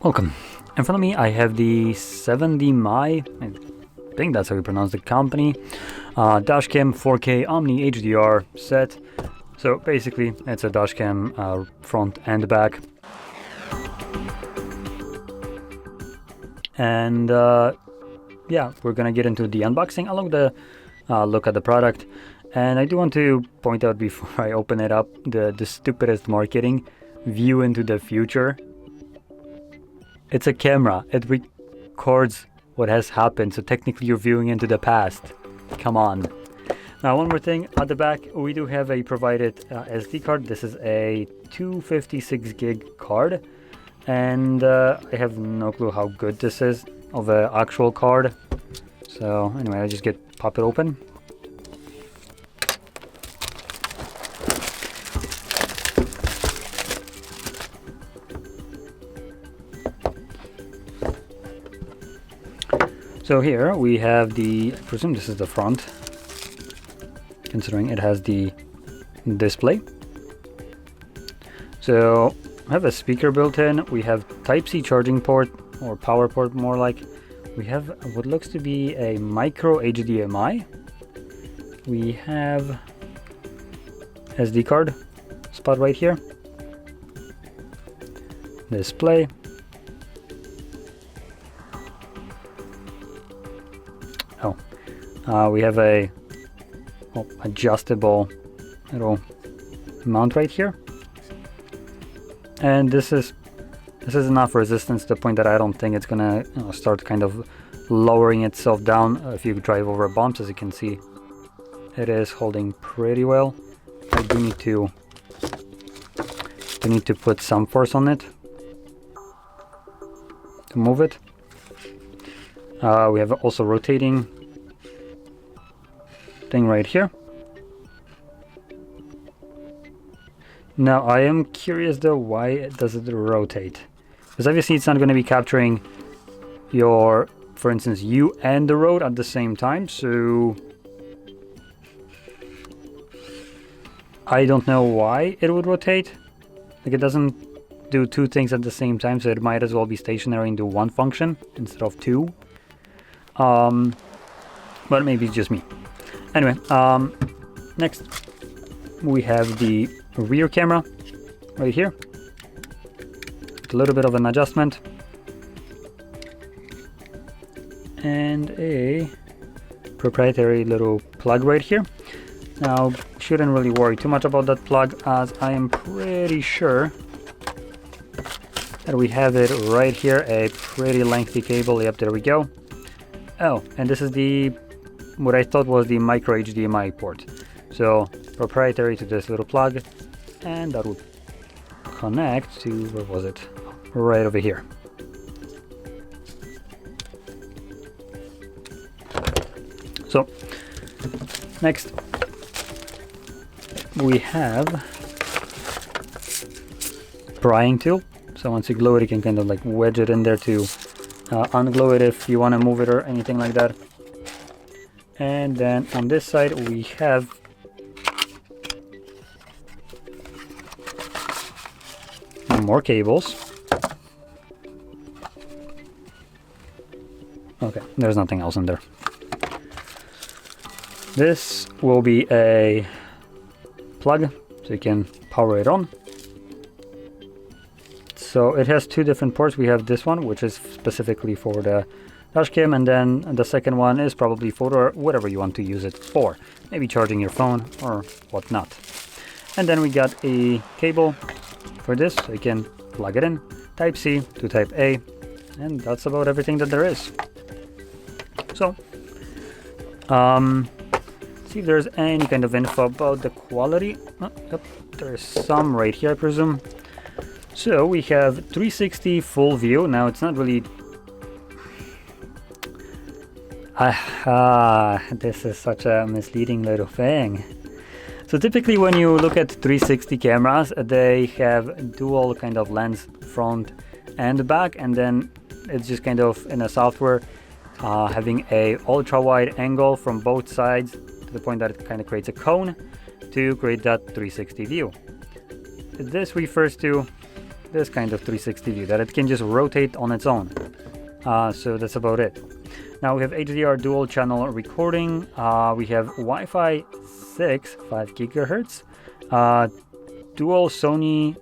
Welcome. In front of me I have the 7D My, I think that's how you pronounce the company, dashcam 4K Omni HDR set. So basically it's a dashcam front and back. And yeah, we're gonna get into the unboxing along the look at the product. And I do want to point out before I open it up the stupidest marketing view into the future. It's a camera. It records what has happened, so technically you're viewing into the past. Come on. Now, one more thing. At the back, we do have a provided SD card. This is a 256 gig card. And I have no clue how good this is of an actual card. So anyway, I just pop it open. So here we have I presume this is the front, considering it has the display. So I have a speaker built in. We have Type-C charging port, or power port more like. We have what looks to be a micro HDMI. We have SD card spot right here. Display. We have a adjustable little mount right here, and this is enough resistance to the point that I don't think it's gonna start kind of lowering itself down if you drive over bumps. As you can see, it is holding pretty well. I do need to put some force on it to move it. We have also rotating thing right here. Now I am curious though, why does it rotate? Because obviously it's not going to be capturing for instance, you and the road at the same time, so I don't know why it would rotate. Like, it doesn't do two things at the same time, so it might as well be stationary and do one function instead of two. But maybe it's just me. Anyway, next we have the rear camera right here. With a little bit of an adjustment. And a proprietary little plug right here. Now, shouldn't really worry too much about that plug, as I am pretty sure that we have it right here, a pretty lengthy cable. Yep, there we go. Oh, and this is what I thought was the micro HDMI port. So proprietary to this little plug, and that would connect to, where was it? Right over here. So next we have prying tool. So once you glue it, you can kind of like wedge it in there to unglue it if you want to move it or anything like that. And then on this side we have more cables. Okay, there's nothing else in there. This will be a plug, so you can power it on. So it has two different ports. We have this one, which is specifically for the dashcam, and then the second one is probably for whatever you want to use it for, maybe charging your phone or whatnot. And then we got a cable for this, so you can plug it in, Type-C to Type-A, and that's about everything that there is. So see if there's any kind of info about the quality. Oh, yep, there's some right here, I presume. So we have 360 full view. Now it's not really this is such a misleading little thing. So typically when you look at 360 cameras, they have dual kind of lens, front and back, and then it's just kind of in a software having a ultra wide angle from both sides to the point that it kind of creates a cone to create that 360 view. This refers to this kind of 360 view, that it can just rotate on its own. So that's about it. Now we have HDR dual channel recording. We have Wi-Fi 6, 5 gigahertz, dual Sony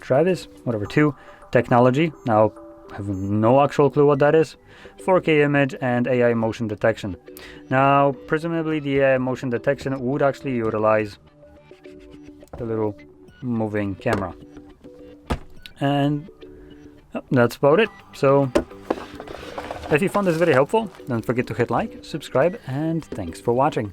Travis, whatever, 2 technology. Now I have no actual clue what that is. 4K image and AI motion detection. Now presumably the AI motion detection would actually utilize the little moving camera. And that's about it. So if you found this video helpful, don't forget to hit like, subscribe, and thanks for watching.